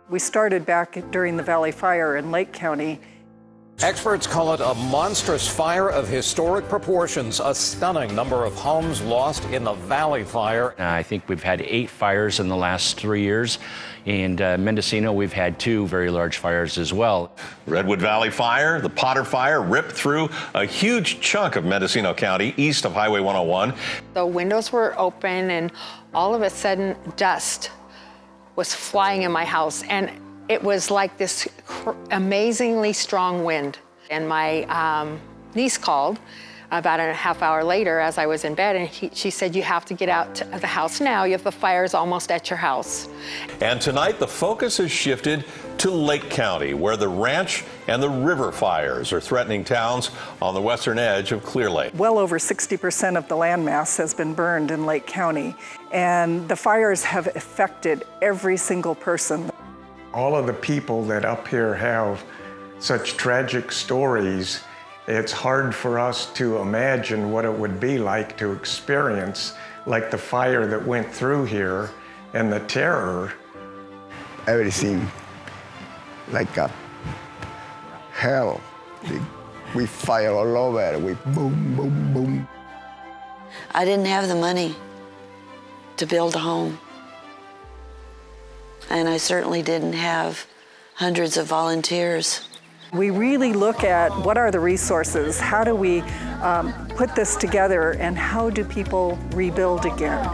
We started back during the Valley Fire in Lake County. Experts call it a monstrous fire of historic proportions, a stunning number of homes lost in the Valley Fire. I think we've had 8 fires in the last 3 years. In Mendocino, we've had 2 very large fires as well. Redwood Valley Fire, the Potter Fire, ripped through a huge chunk of Mendocino County east of Highway 101. The windows were open and all of a sudden dust was flying in my house, and it was like this amazingly strong wind. And my niece called about a half hour later as I was in bed, and she said, "You have to get out of the house now. The fire's almost at your house." And tonight, the focus has shifted to Lake County, where the ranch and the river fires are threatening towns on the western edge of Clear Lake. Well over 60% of the landmass has been burned in Lake County, and the fires have affected every single person. All of the people that up here have such tragic stories, it's hard for us to imagine what it would be like to experience like the fire that went through here and the terror. Everything like a hell. We fire all over, we boom, boom, boom. I didn't have the money to build a home. And I certainly didn't have hundreds of volunteers. We really look at what are the resources, how do we put this together, and how do people rebuild again?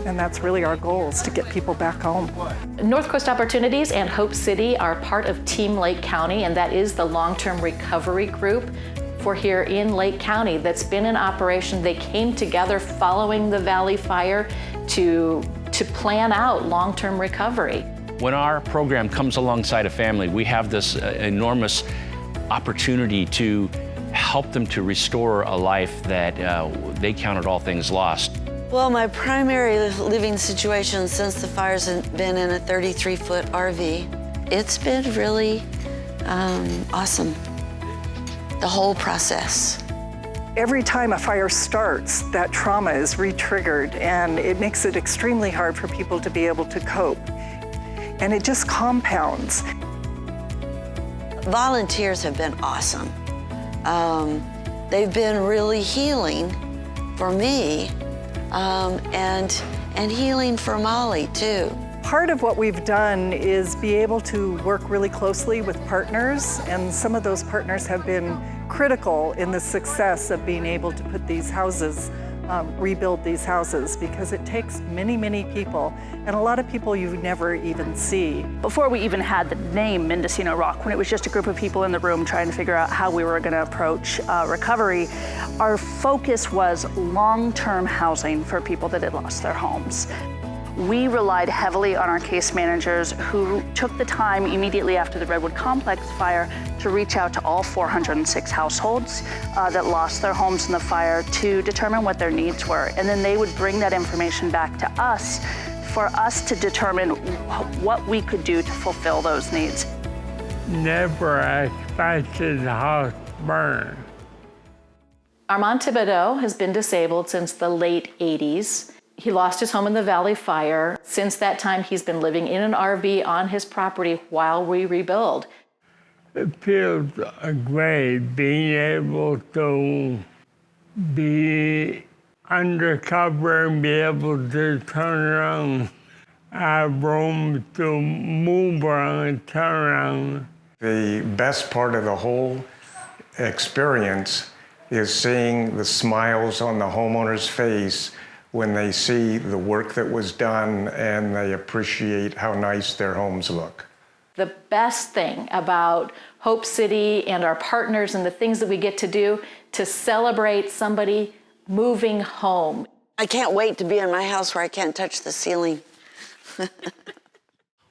And that's really our goal, is to get people back home. North Coast Opportunities and Hope City are part of Team Lake County, and that is the long-term recovery group for here in Lake County that's been in operation. They came together following the Valley Fire to plan out long-term recovery. When our program comes alongside a family, we have this enormous opportunity to help them to restore a life that they counted all things lost. Well, my primary living situation since the fires have been in a 33-foot RV. It's been really awesome, the whole process. Every time a fire starts, that trauma is re-triggered, and it makes it extremely hard for people to be able to cope. And it just compounds. Volunteers have been awesome. They've been really healing for me, and healing for Molly too. Part of what we've done is be able to work really closely with partners, and some of those partners have been critical in the success of being able to put these houses, rebuild these houses, because it takes many, many people, and a lot of people you never even see. Before we even had the name Mendocino Rock, when it was just a group of people in the room trying to figure out how we were going to approach recovery, our focus was long-term housing for people that had lost their homes. We relied heavily on our case managers, who took the time immediately after the Redwood Complex fire to reach out to all 406 households that lost their homes in the fire to determine what their needs were. And then they would bring that information back to us for us to determine what we could do to fulfill those needs. Never expected the house burn. Armand Thibodeau has been disabled since the late 80s. He lost his home in the Valley Fire. Since that time, he's been living in an RV on his property while we rebuild. It feels great being able to be undercover and be able to turn around our room, to move around and turn around. The best part of the whole experience is seeing the smiles on the homeowner's face when they see the work that was done and they appreciate how nice their homes look. The best thing about Hope City and our partners and the things that we get to do to celebrate somebody moving home. I can't wait to be in my house where I can't touch the ceiling.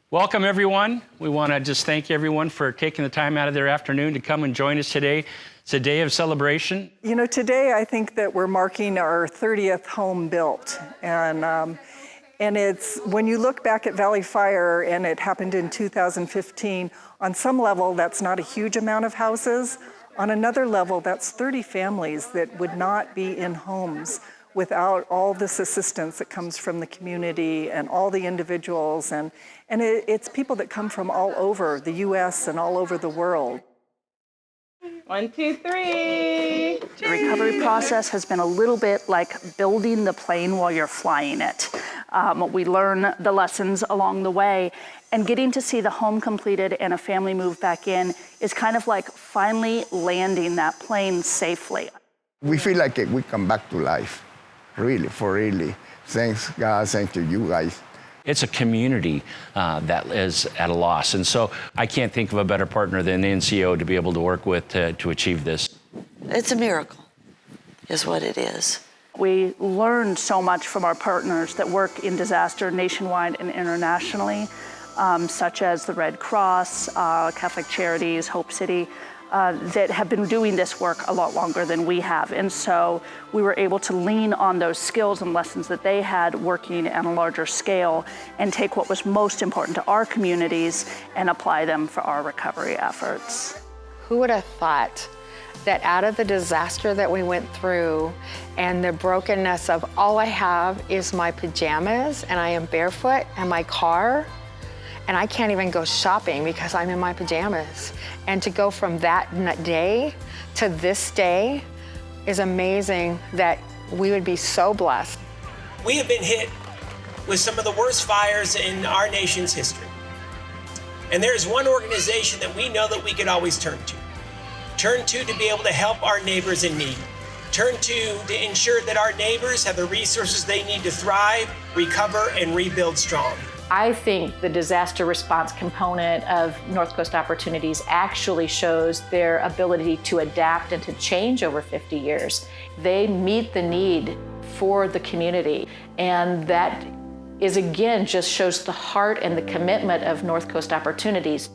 Welcome, everyone. We want to just thank everyone for taking the time out of their afternoon to come and join us today. It's a day of celebration. You know, today I think that we're marking our 30th home built. And it's, when you look back at Valley Fire, and it happened in 2015, on some level that's not a huge amount of houses. On another level, that's 30 families that would not be in homes without all this assistance that comes from the community and all the individuals. And it's people that come from all over the U.S. and all over the world. 1, 2, 3. The recovery process has been a little bit like building the plane while you're flying it. We learn the lessons along the way, and getting to see the home completed and a family move back in is kind of like finally landing that plane safely. We feel like we come back to life, really, for really. Thanks God, thank you, you guys. It's a community that is at a loss. And so I can't think of a better partner than the NCO to be able to work with to achieve this. It's a miracle, is what it is. We learned so much from our partners that work in disaster nationwide and internationally, such as the Red Cross, Catholic Charities, Hope City, that have been doing this work a lot longer than we have. And so we were able to lean on those skills and lessons that they had working on a larger scale and take what was most important to our communities and apply them for our recovery efforts. Who would have thought that out of the disaster that we went through and the brokenness of all I have is my pajamas and I am barefoot and my car, and I can't even go shopping because I'm in my pajamas. And to go from that day to this day is amazing that we would be so blessed. We have been hit with some of the worst fires in our nation's history. And there is one organization that we know that we could always turn to. Turn to be able to help our neighbors in need. Turn to ensure that our neighbors have the resources they need to thrive, recover, and rebuild strong. I think the disaster response component of North Coast Opportunities actually shows their ability to adapt and to change over 50 years. They meet the need for the community, and that is, again, just shows the heart and the commitment of North Coast Opportunities.